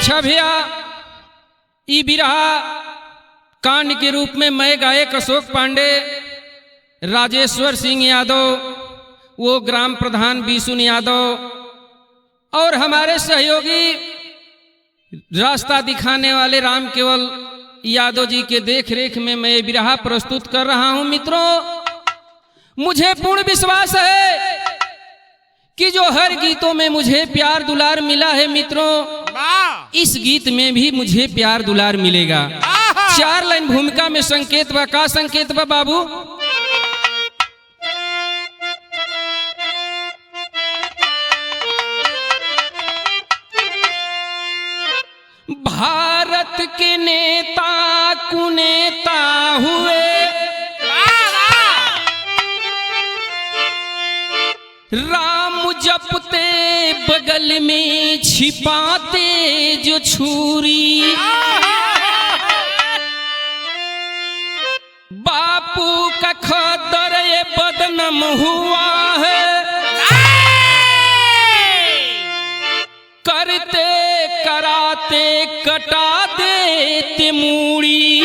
अच्छा भैया, ई बिरहा कांड के रूप में मैं गायक अशोक पांडे, राजेश्वर सिंह यादव, वो ग्राम प्रधान बीसुन यादव और हमारे सहयोगी रास्ता दिखाने वाले राम केवल यादव जी के देख रेख में मैं बिरहा प्रस्तुत कर रहा हूं। मित्रों, मुझे पूर्ण विश्वास है कि जो हर गीतों में मुझे प्यार दुलार मिला है, मित्रों इस गीत में भी मुझे प्यार दुलार मिलेगा। 4 लाइन भूमिका में संकेत बा। का संकेत बा बाबू? भारत के नेता कुनेता हुए, राम जपते बगल में छिपाते जो छुरी, बापू का खदर ये बदनाम हुआ है, करते कराते कटा देते मूड़ी।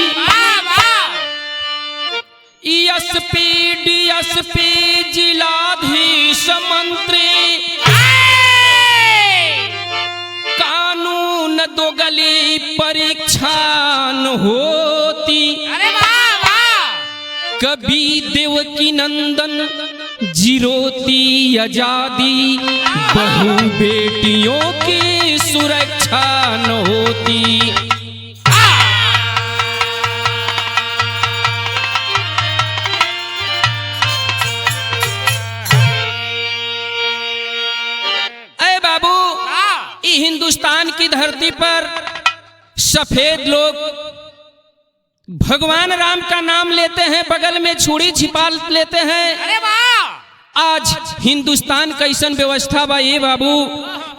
एसपी डीएसपी जिलाधीश मंत्री, कानून दोगली परीक्षा न होती, कभी देवकी नंदन जिरोती आजादी, बहु बेटियों की सुरक्षा न होती। ऐ बाबू, हिंदुस्तान की धरती पर सफेद लोग भगवान राम का नाम लेते हैं, बगल में छुरी छिपा लेते हैं। अरे वाह! आज हिंदुस्तान कैसन व्यवस्था बा ये बाबू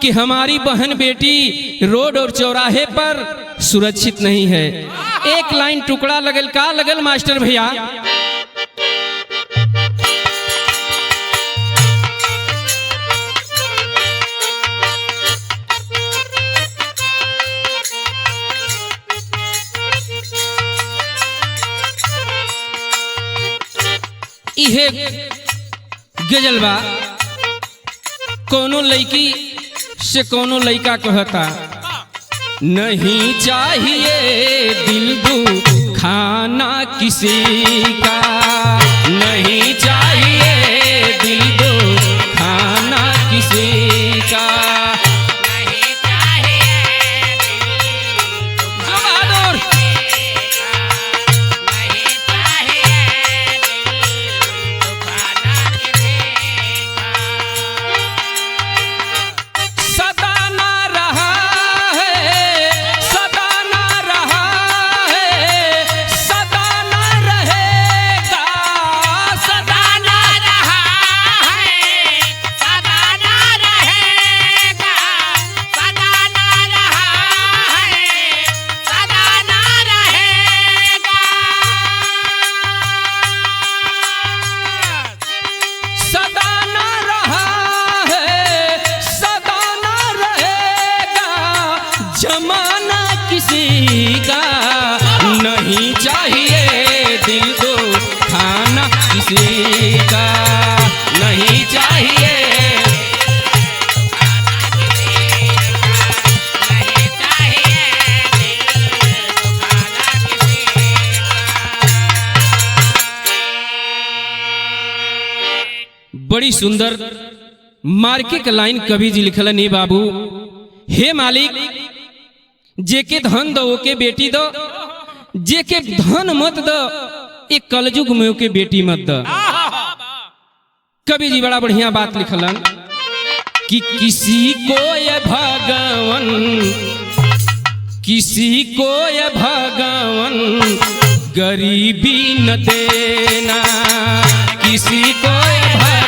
कि हमारी बहन बेटी रोड और चौराहे पर सुरक्षित नहीं है। एक लाइन टुकड़ा लगल। का लगल मास्टर भैया? इहे गजल बा। कोनो लड़की से कोनो लड़का कहता, नहीं चाहिए दिल दुखाना किसी का, नहीं चाहिए दिल दुखाना किसी का, नहीं चाहिए बहादुर, जमाना किसी का, नहीं चाहिए दिल दो खाना किसी का, नहीं चाहिए, नहीं चाहिए दिल दो खाना किसी का। बड़ी सुंदर मार्के का लाइन कवि जी लिखलन है बाबू। हे मालिक, जेके धन दो ओके बेटी दो, जेके धन मत दो एक कलयुग में ओके बेटी मत दो। कवि जी बड़ा बढ़िया बात लिखलन कि किसी को ये भगवान, किसी को ये भगवान गरीबी न देना, किसी को ये भगवान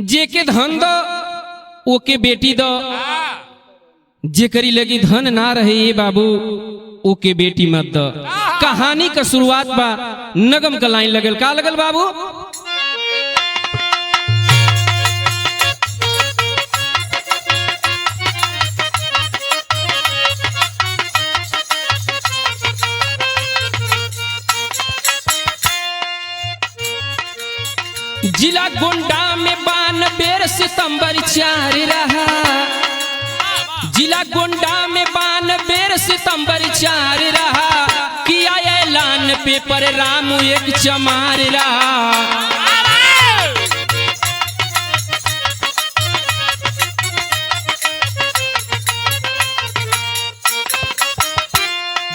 जेके धन दो ओके बेटी दो, जेकरी लगी धन ना रहे ये बाबू ओके बेटी मत दो। कहानी का शुरुआत बा नगम का लाइन लगल, का लगल बाबू? जिला गोंडा में 92 सितंबर 4 रहा, जिला गोंडा में 92 सितंबर 4 रहा, किया ऐलान पेपर रामू एक चमार रहा।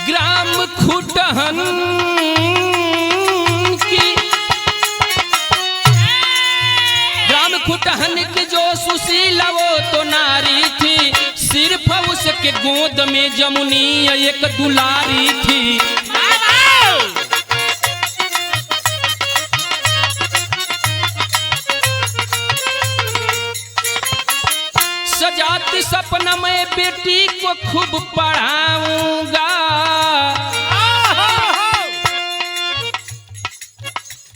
ग्राम खुटहन खुटहन की जो सुशीला वो तो नारी थी, सिर्फ उसके गोद में जमुनी एक दुलारी थी। सजाती सपना मैं बेटी को खूब पढ़ाऊंगा,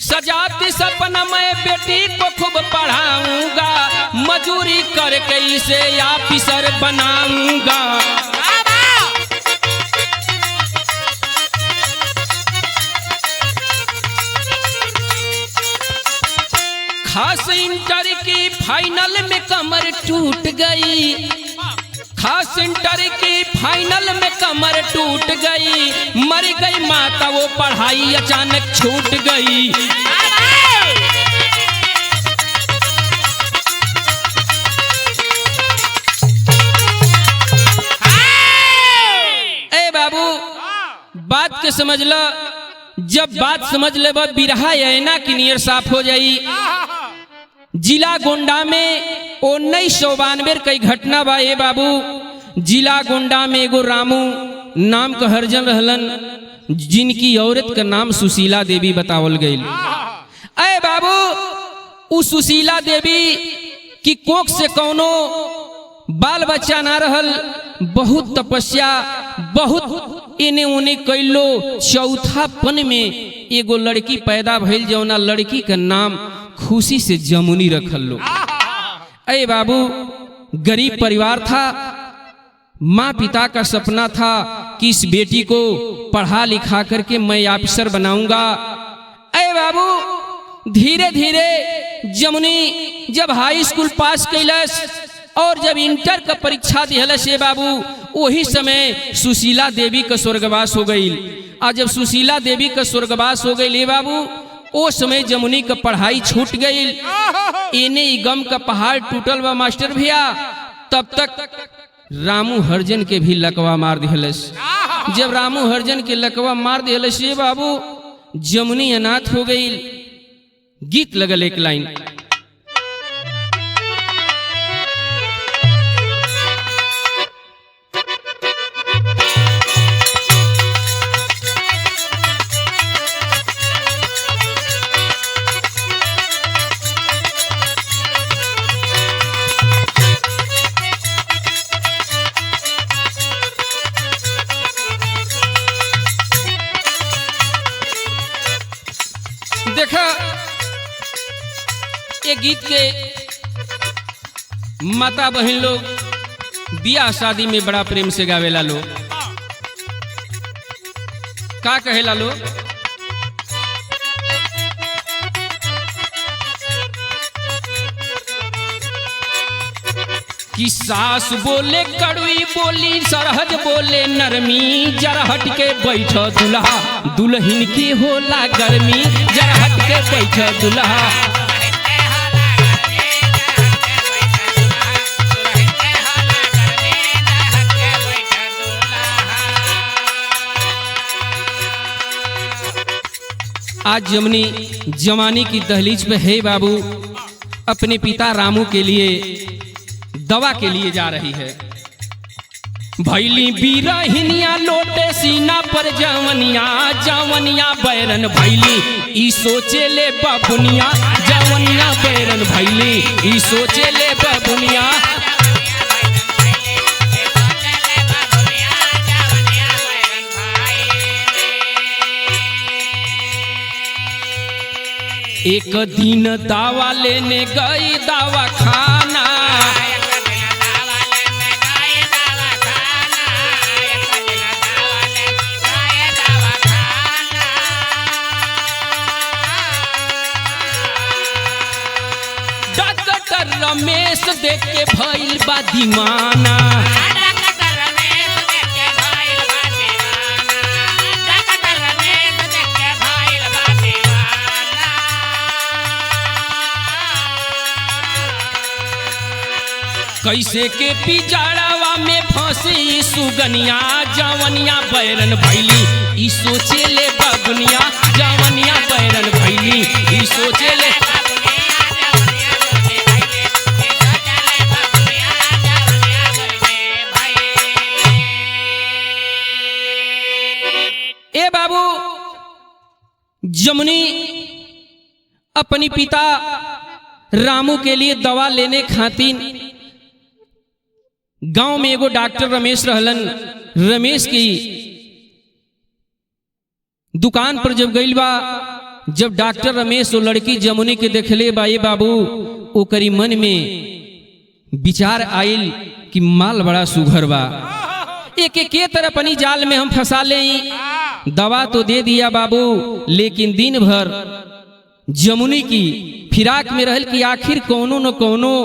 सजाती सपना मैं बेटी को खूब पढ़ाऊंगा, मजूरी करके इसे ऑफिसर बनाऊंगा। खास इंटर की फाइनल में कमर टूट गई, खास इंटर की फाइनल में कमर टूट गई, मर गई माता वो पढ़ाई अचानक छूट गई। ए बाबू बात के समझ लो, जब बात समझ ले बिरहा ऐना की नियर साफ हो जाई। जिला गोंडा में 1992 कई घटना बा ए बाबू। जिला गोंडा में एगो रामू नाम का हरजन रहलन, जिनकी औरत का नाम सुशीला देवी बतावल गई। अरे बाबू उस सुशीला देवी की कोख से कौनो बाल बच्चा ना रहल, बहुत तपस्या बहुत इने उने कैलो, चौथापन में एगो लड़की पैदा भइल, जौना लड़की का नाम खुशी से जमुनी रखल लो। अरे बाबू गरीब परिवार था, माँ पिता का सपना था कि इस बेटी को पढ़ा लिखा करके मैं ऑफिसर बनाऊंगा। अरे बाबू धीरे धीरे जमुनी जब हाई स्कूल पास कैलस और जब इंटर का परीक्षा दिहलस ए बाबू, वही समय सुशीला देवी का स्वर्गवास हो गई। और जब सुशीला देवी का स्वर्गवास हो गई ए बाबू, ओ समय जमुनी का पढ़ाई छूट गई। इने गम का पहाड़ टूटल बा मास्टर भैया। तब तक रामू हरजन के भी लकवा मार दिहलस। जब रामू हरजन के लकवा मार दिहलस ये बाबू, जमुनी अनाथ हो गई। गीत लगल एक लाइन, देखा ये गीत के माता बहन लोग बियाह शादी में बड़ा प्रेम से गावेला लो। का कहेला लो, कि सास बोले कड़वी बोली, सरहज बोले नरमी, जरा हट के बैठ दुल्हा, दुल्हन की होला गर्मी, जरा हट के बैठ दुल्हा। आज जमुनी जवानी की दहलीज पे है बाबू, अपने पिता रामू के लिए दवा के लिए जा रही है। भैली बीरहिनिया लोटे सीना पर जवनिया, जवनिया बैरन भैली, ई सोचे ले बबुनिया, जवनिया जवनिया बैरन भैली ई सोचे ले बबुनिया। एक दिन दावा लेने गई दावा खाना, डॉक्टर रमेश देख के भइल बा दीवाना। कैसे के पिजड़वा में फंसी सुगनिया जवनिया बैरन भैली ई सोचे ले बबुनिया। जवनिया बैरन भैली ई सोचे ले। ए बाबू, जमुनी अपनी पिता रामू के लिए दवा लेने खातिर गांव में एगो डॉक्टर रमेश रहलन। रमेश की दुकान पर जब गइल बा, जब डॉक्टर रमेश वो लड़की जमुनी के देखले बा, ये बाबू ओकरी मन में विचार आइल कि माल बड़ा सुघर बा, एक के तरह अपनी जाल में हम फंसा ले। दवा तो दे दिया बाबू, लेकिन दिन भर जमुनी की फिराक में रहल कि आखिर कोनो न कोनो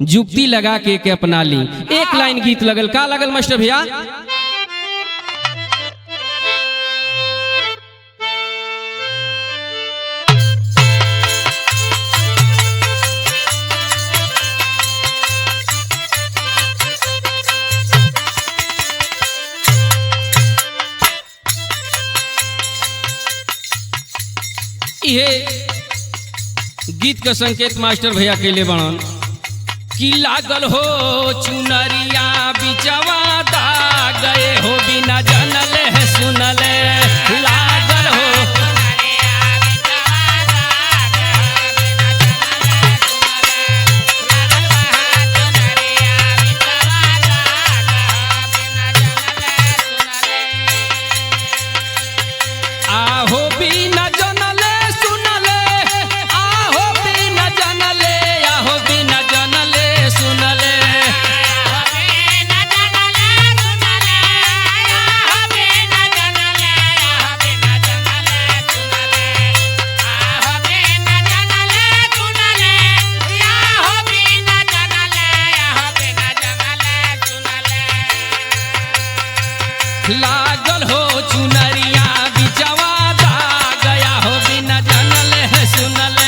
जुक्ति लगा के अपना ली। एक लाइन गीत लगल, का लगल मास्टर भैया? ये गीत का संकेत मास्टर भैया के लिए बनन कि लागल हो चुनरिया बिचवा दा गए हो बिना जानले है सुनले। लागल हो आहो बिना जानले सुनले, आहो बिना जानले, आहो बिना जानले सुनले। लागल हो चुनरिया बिचवा दा गया हो बिना जानले है सुनले।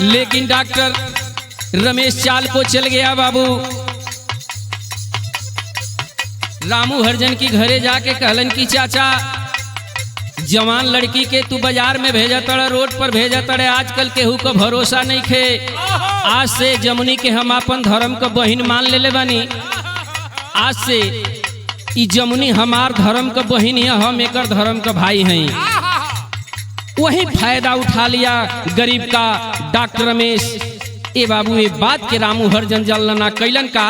लेकिन डॉक्टर रमेश चाल को चल गया बाबू। रामू हरजन की घरे जाके कहलन कि चाचा, जवान लड़की के तू बाजार में भेजा तड़ा, रोड पर भेजा तड़े, आजकल केहू का भरोसा नहीं खे। आज से जमुनी के हम अपन धर्म का बहिन मान लेले बानी। आज से ई जमुनी हमार धर्म का बहिन है, हम एकर धर्म का भाई हैं। वही फायदा उठा लिया गरीब का डॉक्टर रमेश। ए बाबू, ये बात के रामू हरजन जलना कैलन का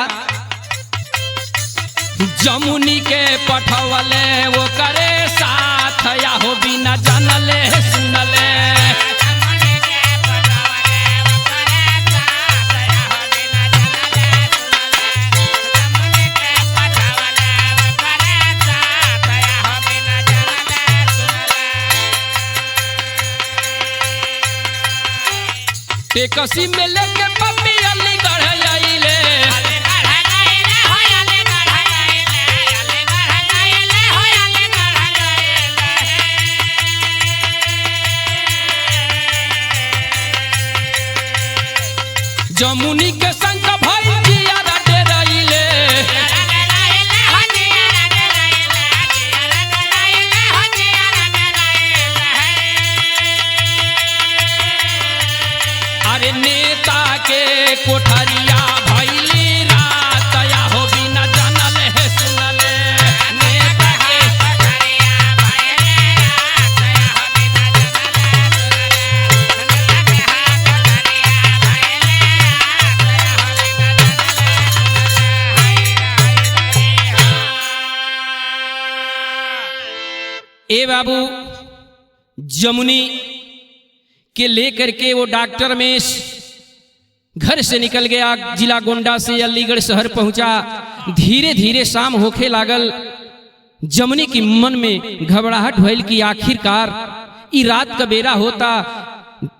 जमुनी के पठवले वो करे साथ, या हो बिना जानले सुनले। टेकसी में लेके पप्पी अलीगढ़ आइले, जमुनी के संग भाई जियारा डेराइले। अरे नेता के कोठरिया भैली रात या हो बिना जानल है सुनले नेता के कोठरिया भैली रात या हो बिना ए बाबू जमुनी के लेकर के वो डॉक्टर रमेश घर से निकल गया, जिला गोंडा से अलीगढ़ शहर पहुंचा। धीरे धीरे शाम होखे लागल। जमुनी की मन में घबराहट भइल कि आखिरकार ई रात का बेरा होता,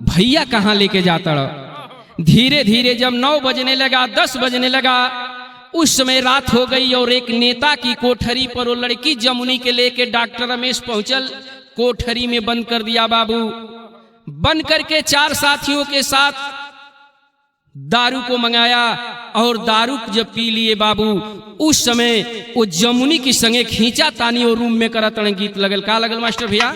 भैया कहाँ लेके जाता। धीरे धीरे जब 9 बजने लगा, 10 बजने लगा, उस समय रात हो गई और एक नेता की कोठरी पर वो लड़की जमुनी के लेके डॉक्टर रमेश पहुंचल। कोठरी में बंद कर दिया बाबू। बंद करके 4 साथियों के साथ दारू को मंगाया और दारू जब पी लिए बाबू, उस समय वो जमुनी की संगे खींचा तानी और रूम में करत गीत लगल। का लगल मास्टर भैया?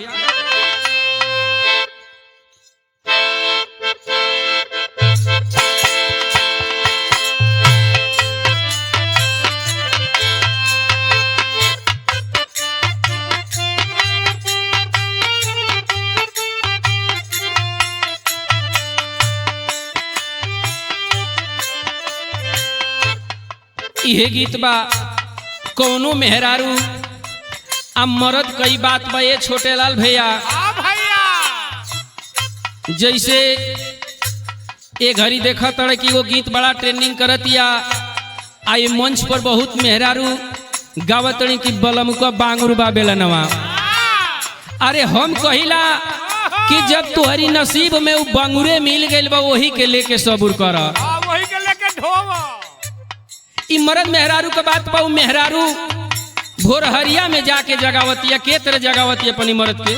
यह गीत बा कौनो मेहरारू अब मरद कई बात बा ये छोटे लाल भैया। जैसे ये घड़ी देखा तड़े कि वो गीत बड़ा ट्रेंडिंग करतिया। आई मंच पर बहुत मेहरारू गावतड़ी की बलम का बांगुर बा बेलनवा। अरे हम कहिला कि जब तुहरी नसीब में वो बांगुरे मिल गइल बा, वही के लेके सबूर कर, वही के लेके ढोवा। ई मरद मेहरारू का बात पाऊ। मेहरारू भोरहरिया में जाके जगावतिया, के तरह जगावतिया अपनी मरद के।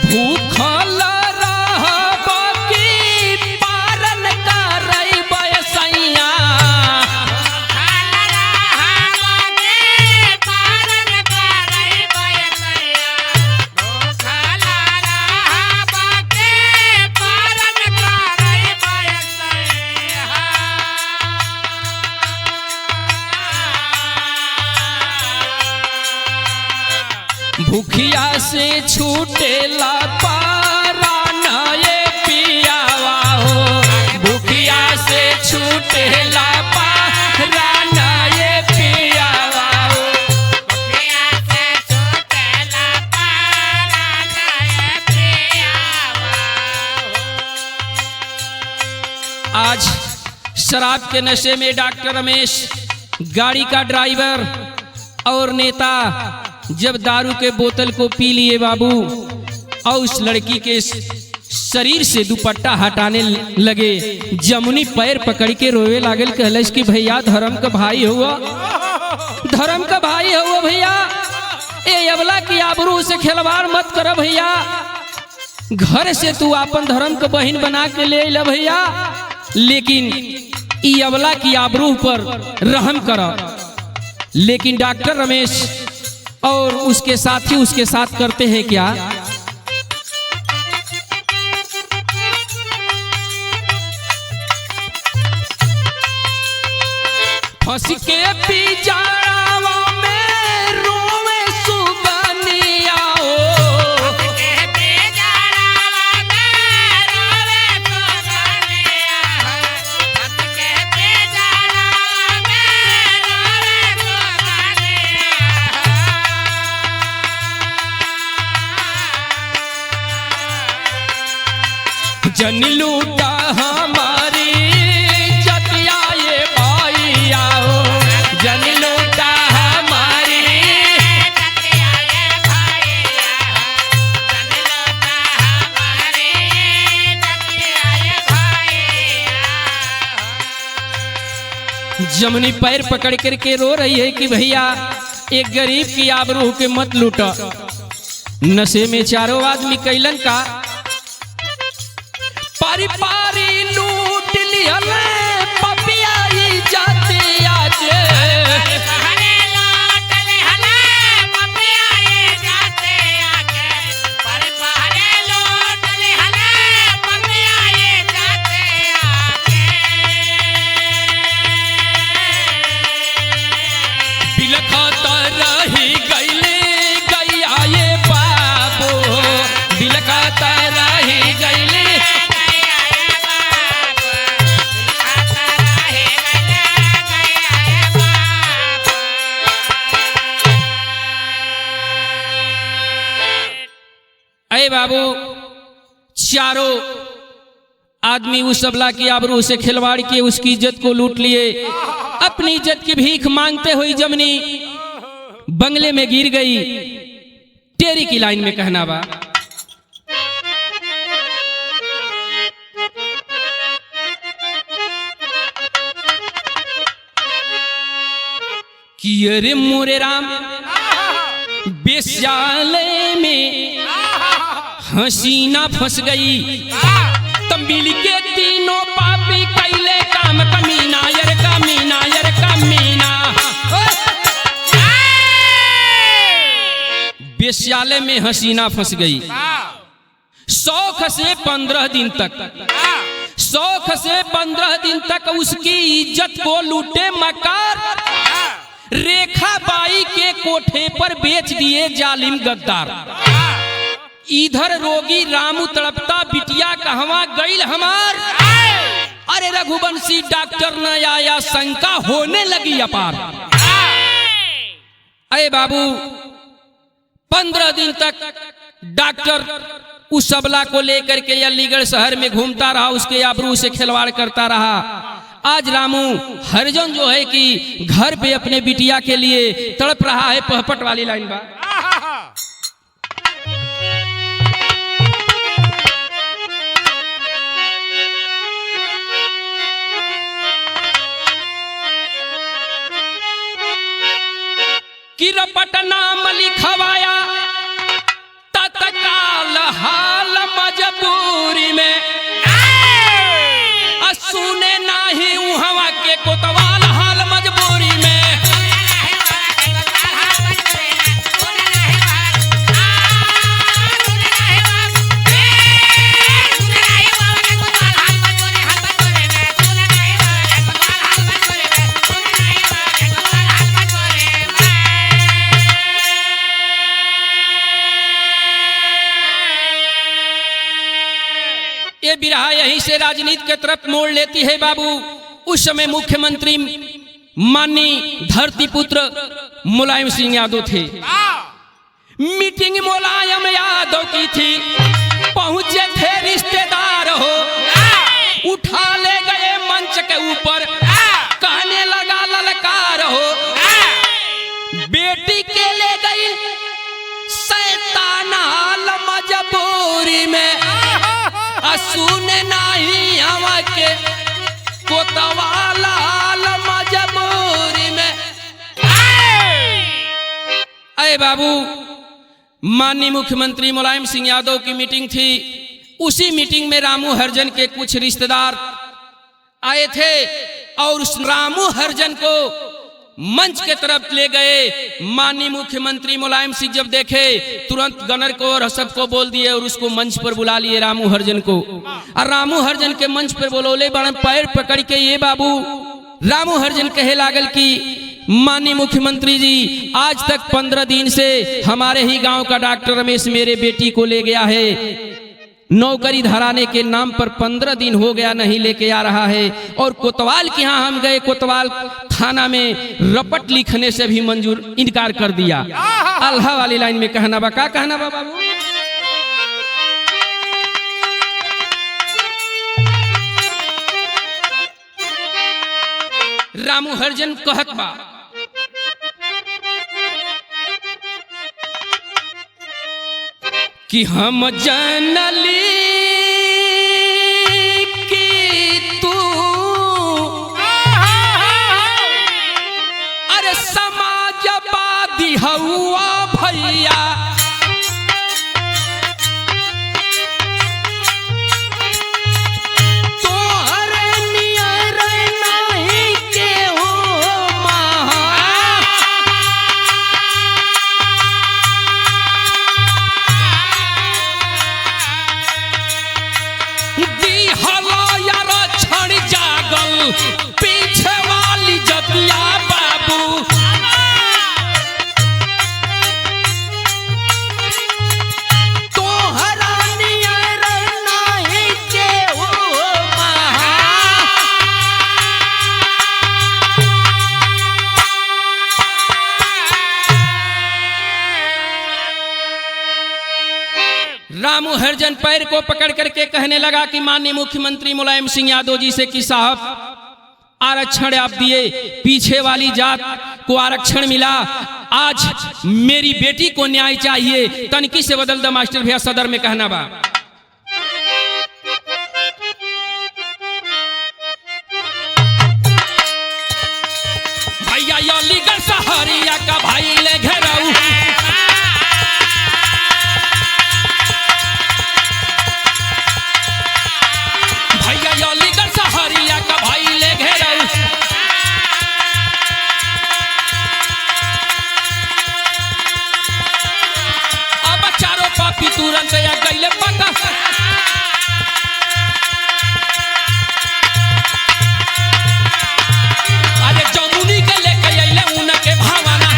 भूखल भूखिया से छूटेला पाराना ये पियावा हो, भूखिया से छूटेला पाराना ये पियावा हो, भूखिया से छूटेला पाराना ये पियावा हो। आज शराब के नशे में डॉक्टर रमेश गाड़ी का ड्राइवर और नेता जब दारू के बोतल को पी लिए बाबू और उस लड़की के शरीर से दुपट्टा हटाने लगे, जमुनी पैर पकड़ के रोवे लागल। कहलस कि भैया धर्म का भाई हुआ, धर्म का भाई हुआ भैया, ए अबला की आबरू से खिलवाड़ मत कर भैया। घर से तू अपन धर्म का बहन बना के ले ला भैया, लेकिन ई अबला की आबरू पर रहम कर। लेकिन डॉक्टर रमेश और उसके साथी उसके साथ करते हैं क्या? फंस के पिंजरावा में रोवे सुगनिया हो, फंस के पिंजरावा में रोवे सुगनिया हो, फंस के पिंजरावा में रोवे सुगनिया। जन लूटा हमारी जतिया ये भैया हो, जन लूटा हमारी जतिया ये भैया हो, जन लूटा हमारी जतिया ये भैया हो। जमुनी पैर पकड़ करके रो रही है कि भैया एक गरीब की आबरू के मत लूटा। नशे में चारों आदमी कैलन का पारी पारी लूट लिया पपिया बाबू चारों आदमी उस सबला की आबरू से खिलवाड़ के उसकी इज्जत को लूट लिए। अपनी इज्जत की भीख मांगते हुई जमनी बंगले में गिर गई। टेरी की लाइन में कहना बा, कि अरे मोरे राम बेश्यालय में हसीना फंस गई। तब मिल के तीनों पापी कैले काम कमीना यर कमीना यर कमीना। बेश्यालय में हसीना फंस गई। शौक से 15 दिन तक, शौक से 15 दिन तक उसकी इज्जत को लूटे मकार। रेखा बाई के कोठे पर बेच दिए जालिम गद्दार। इधर रोगी रामू तड़पता बिटिया कहवा गईल हमार। अरे रघुवंशी डॉक्टर न आया शंका होने लगी अपार। अरे बाबू 15 दिन तक डॉक्टर उस सबला को लेकर के अलीगढ़ शहर में घूमता रहा, उसके आबरू से खिलवाड़ करता रहा। आज रामू हरिजन जो है कि घर पे अपने बिटिया के लिए तड़प रहा है। पहपट वाली लाइन बा, कि रपट नाम लिखवाया तत्काल हाल मजबूरी में। सुने नाही उहवा के कोतवाल हाल मजबूरी में। ये बिरहा यहीं से राजनीति के तरफ मोड़ लेती है बाबू। उस समय मुख्यमंत्री माननीय धरतीपुत्र मुलायम सिंह यादव थे। मीटिंग मुलायम यादव की थी, पहुंचे थे रिश्तेदार हो। उठा ले गए मंच के ऊपर, कहने लगा ललकार हो। बेटी के ले गई शैतान हाल मजबूरी में। सुने नहीं हवा के कोतवाल हाल मजबूरी में। अरे बाबू माननीय मुख्यमंत्री मुलायम सिंह यादव की मीटिंग थी। उसी मीटिंग में रामू हरिजन के कुछ रिश्तेदार आए थे और उस रामू हरिजन को मंच के तरफ ले गए। माननीय मुख्यमंत्री मुलायम सिंह जब देखे तुरंत गनर को और सबको बोल दिए और उसको मंच पर बुला लिए रामू हरिजन को। और रामू हरिजन के मंच पर बोलोले बड़े पैर पकड़ के, ये बाबू रामू हरिजन कहे लागल कि माननीय मुख्यमंत्री जी, आज तक 15 दिन से हमारे ही गांव का डॉक्टर रमेश मेरे बेटी को ले गया है। नौकरी धराने के नाम पर 15 दिन हो गया नहीं लेके आ रहा है। और कोतवाल के यहाँ हम गए, कोतवाल थाना में रपट लिखने से भी मंजूर इनकार कर दिया। अल्लाह वाली लाइन में कहना बा, का कहना बा बाबू, रामू हरिजन कहत बा, कि हम जनली कि तू अरे समाजवादी हवा भैया। पीछे वाली जतिया बाबू हरिजन पैर को पकड़ करके कहने लगा कि माननीय मुख्यमंत्री मुलायम सिंह यादव जी से कि साहब आरक्षण आप दिए, पीछे वाली जात को आरक्षण मिला, आज मेरी बेटी को न्याय चाहिए, तनकी से बदल द मास्टर भैया सदर में कहना बा। भैया अलीगढ़ सहरिया का भाई ले घेराऊ, भैया अलीगढ़ सहरिया का भाई ले घेराऊ, अब चारों पापी तुरंत या गईले पता, अरे जमुनी के लेके अइले उनके भावना,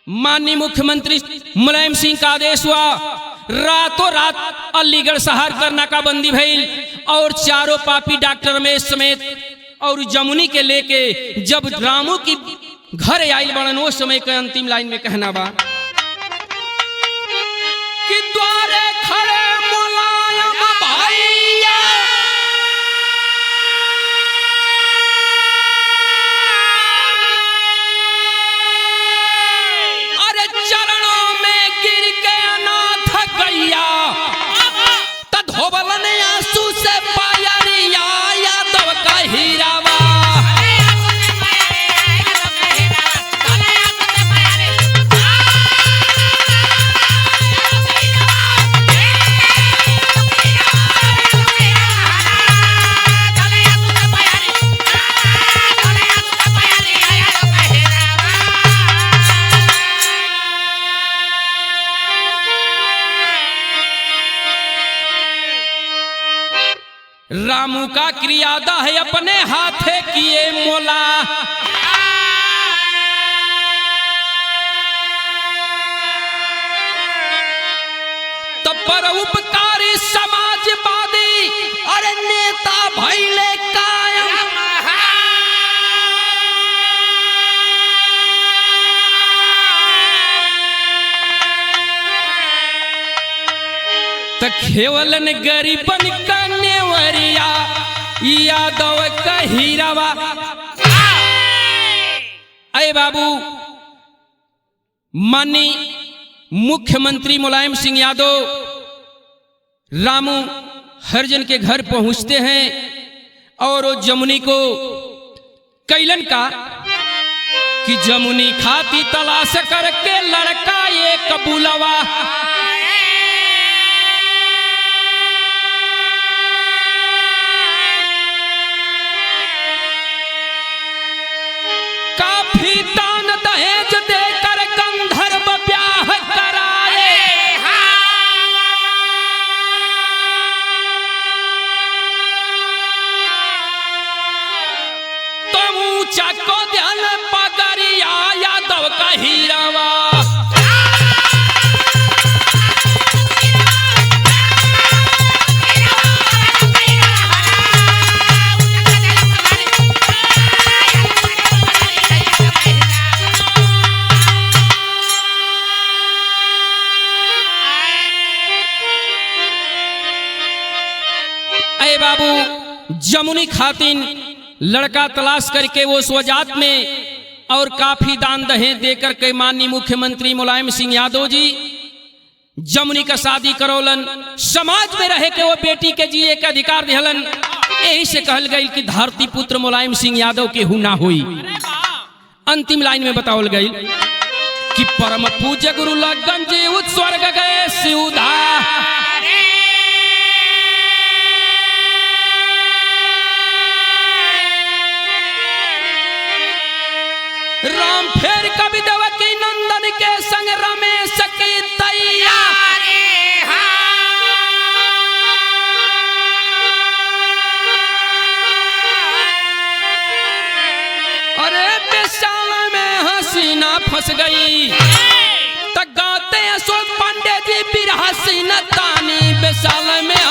माननीय मुख्यमंत्री मुलायम सिंह का आदेश हुआ, रातों रात अलीगढ़ शहर पर नाकाबंदी भइल और चारों पापी डॉक्टर रमेश समेत और जमुनी के लेके जब रामू की घर आइल बड़न वो समय के अंतिम लाइन में कहना बा कि द्वारे खड़े मुलायम भैया, अरे चरणों में गिर के अनाथ गैया, तधोबलन आंसू से पायरिया यादव का हीरावा, रामू का क्रियादा है अपने हाथे किए मोला, तब पर उपकारी समाजवादी अरे नेता भइले कायम, त खेवलन गरीबन का नेवरिया यादव का हीरावा। अरे बाबू, माननीय मुख्यमंत्री मुलायम सिंह यादव रामू हरिजन के घर पहुंचते हैं और वो जमुनी को कैलन का कि जमुनी खाती तलाश करके लड़का ये कबूलवा, काफी दान दहेज देकर गंधर्व ब्याह कराए, तो ऊंचा को ध्यान पगरिया यादव का हीरावा, बाबू जमुनी खातिन लड़का तलाश करके वो स्वजात में और काफी दान दहेज देकर के माननीय मुख्यमंत्री मुलायम सिंह यादव जी जमुनी का शादी करौलन, समाज में रहे के वो बेटी के जिए के अधिकार दिहलन। यही से कहल गई कि धरती पुत्र मुलायम सिंह यादव के हुना हुई। अंतिम लाइन में बतावल गई कि परम पूज्य गुरु लगन जी उत्स्वर्ग गए सिउधा, राम फेर कवि देवकी नंदन के संग रमेश की तैयारी, अरे बेसाल में हसीना फंस गई, तक गाते अशोक पांडे जी बिरहा सीना तानी, बेसाल में